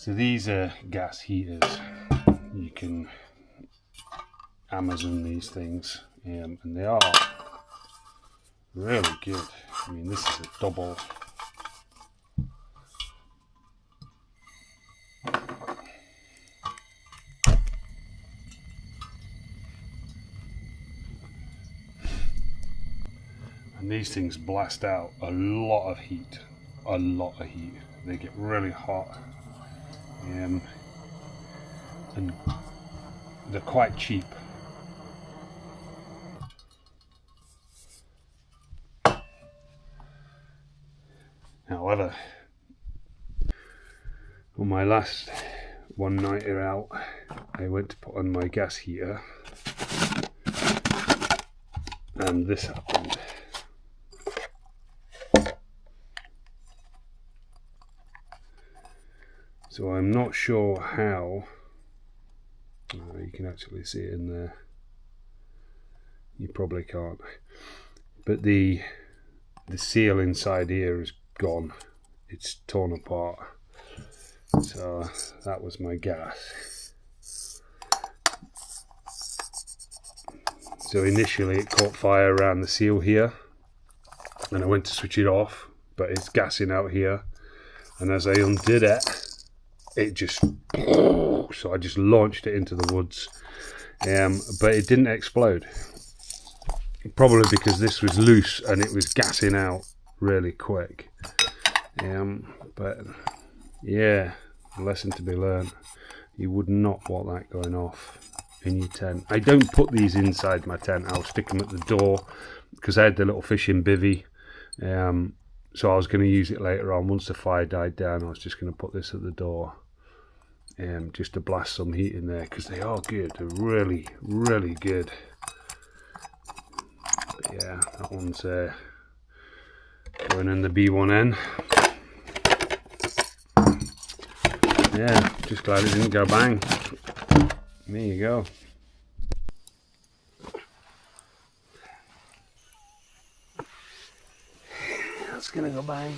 So these are gas heaters. You can Amazon these things, and they are really good. I mean, this is a double. And these things blast out a lot of heat. A lot of heat. They get really hot. And they're quite cheap. However, on my last one nighter out, I went to put on my gas heater and this happened. So I'm not sure how. You can actually see it in there. You probably can't. But the seal inside here is gone. It's torn apart. So that was my gas. So initially it caught fire around the seal here, and I went to switch it off, but it's gassing out here. And as I undid it, it just, so I just launched it into the woods, but it didn't explode, probably because this was loose and it was gassing out really quick. But yeah, a lesson to be learned. You would not want that going off in your tent. I don't put these inside my tent. I'll stick them at the door because I had the little fishing bivvy, so I was going to use it later on. Once the fire died down, I was just going to put this at the door, just to blast some heat in there, because they are good. They're really, really good. But yeah, that one's going in the B1N. Yeah, just glad it didn't go bang. There you go. That's gonna go bang.